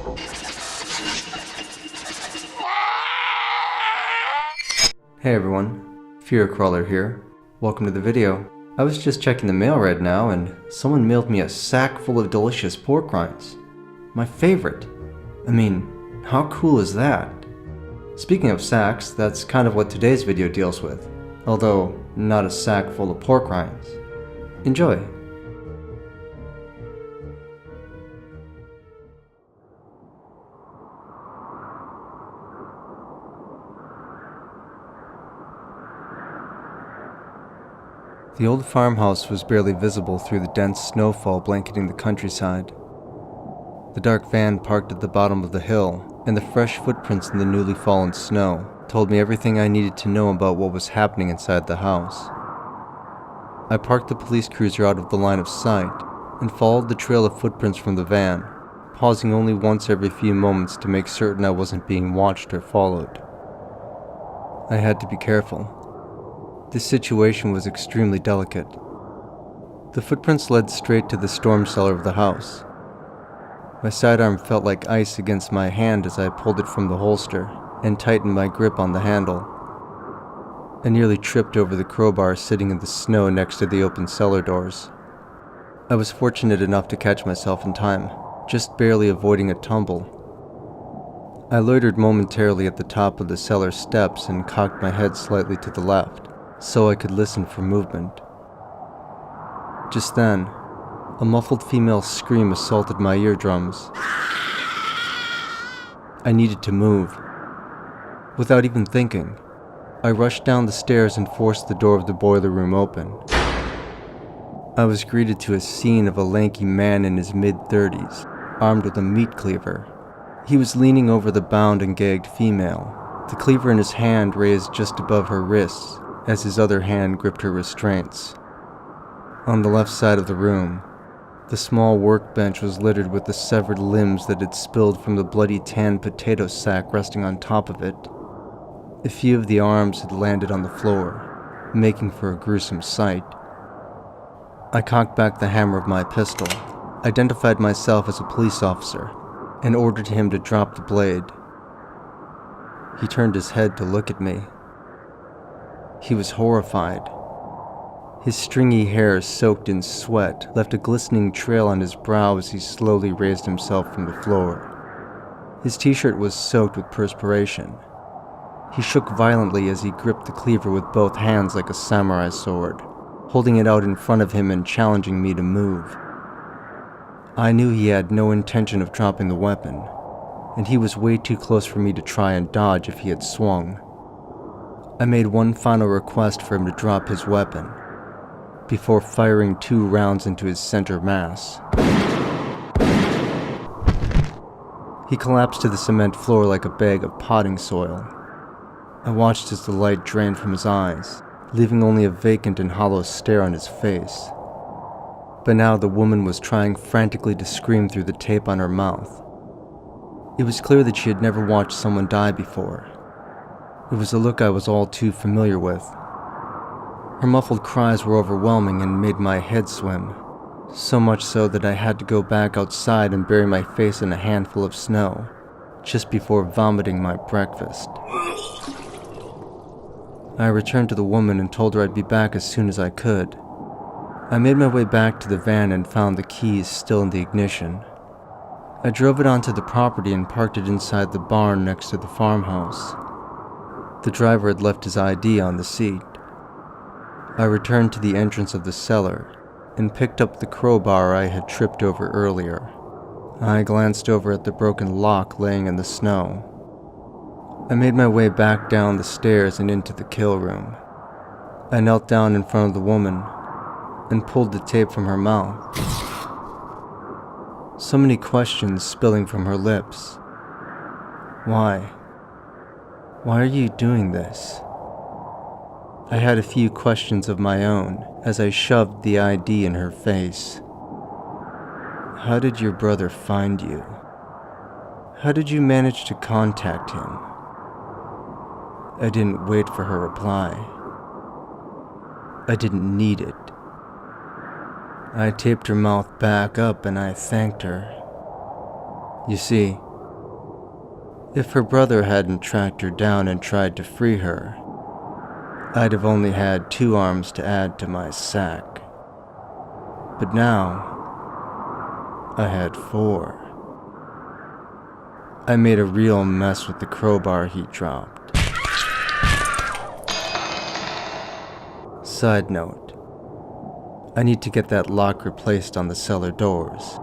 Hey everyone, Fear Crawler here. Welcome to the video. I was just checking the mail right now and someone mailed me a sack full of delicious pork rinds. My favorite. I mean, how cool is that? Speaking of sacks, that's kind of what today's video deals with, although not a sack full of pork rinds. Enjoy. The old farmhouse was barely visible through the dense snowfall blanketing the countryside. The dark van parked at the bottom of the hill, and the fresh footprints in the newly fallen snow told me everything I needed to know about what was happening inside the house. I parked the police cruiser out of the line of sight and followed the trail of footprints from the van, pausing only once every few moments to make certain I wasn't being watched or followed. I had to be careful. This situation was extremely delicate. The footprints led straight to the storm cellar of the house. My sidearm felt like ice against my hand as I pulled it from the holster and tightened my grip on the handle. I nearly tripped over the crowbar sitting in the snow next to the open cellar doors. I was fortunate enough to catch myself in time, just barely avoiding a tumble. I loitered momentarily at the top of the cellar steps and cocked my head slightly to the left, so I could listen for movement. Just then, a muffled female scream assaulted my eardrums. I needed to move. Without even thinking, I rushed down the stairs and forced the door of the boiler room open. I was greeted to a scene of a lanky man in his mid-30s, armed with a meat cleaver. He was leaning over the bound and gagged female, the cleaver in his hand raised just above her wrists, as his other hand gripped her restraints. On the left side of the room, the small workbench was littered with the severed limbs that had spilled from the bloody tan potato sack resting on top of it. A few of the arms had landed on the floor, making for a gruesome sight. I cocked back the hammer of my pistol, identified myself as a police officer, and ordered him to drop the blade. He turned his head to look at me. He was horrified. His stringy hair, soaked in sweat, left a glistening trail on his brow as he slowly raised himself from the floor. His t-shirt was soaked with perspiration. He shook violently as he gripped the cleaver with both hands like a samurai sword, holding it out in front of him and challenging me to move. I knew he had no intention of dropping the weapon, and he was way too close for me to try and dodge if he had swung. I made one final request for him to drop his weapon, before firing 2 rounds into his center mass. He collapsed to the cement floor like a bag of potting soil. I watched as the light drained from his eyes, leaving only a vacant and hollow stare on his face. But now the woman was trying frantically to scream through the tape on her mouth. It was clear that she had never watched someone die before. It was a look I was all too familiar with. Her muffled cries were overwhelming and made my head swim, so much so that I had to go back outside and bury my face in a handful of snow, just before vomiting my breakfast. I returned to the woman and told her I'd be back as soon as I could. I made my way back to the van and found the keys still in the ignition. I drove it onto the property and parked it inside the barn next to the farmhouse. The driver had left his ID on the seat. I returned to the entrance of the cellar and picked up the crowbar I had tripped over earlier. I glanced over at the broken lock laying in the snow. I made my way back down the stairs and into the kill room. I knelt down in front of the woman and pulled the tape from her mouth. So many questions spilling from her lips. Why? Why are you doing this? I had a few questions of my own as I shoved the ID in her face. How did your brother find you? How did you manage to contact him? I didn't wait for her reply. I didn't need it. I taped her mouth back up and I thanked her. You see, If her brother hadn't tracked her down and tried to free her, I'd have only had 2 arms to add to my sack. But now, I had 4. I made a real mess with the crowbar he dropped. Side note, I need to get that lock replaced on the cellar doors.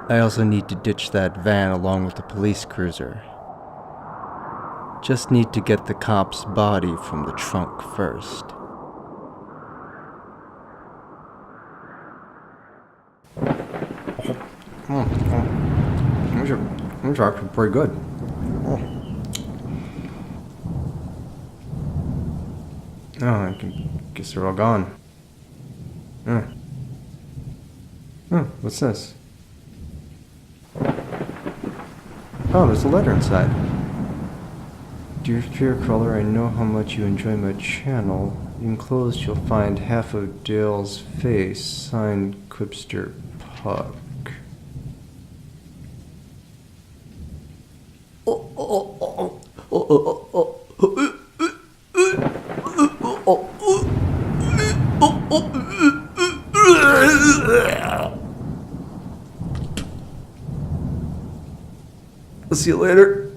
I also need to ditch that van along with the police cruiser. Just need to get the cop's body from the trunk first. These are actually pretty good. Oh, I guess they're all gone. What's this? Oh, there's a letter inside. Dear Fear Crawler, I know how much you enjoy my channel. Enclosed you'll find half of Dale's face, signed Quipster Puck. I'll see you later.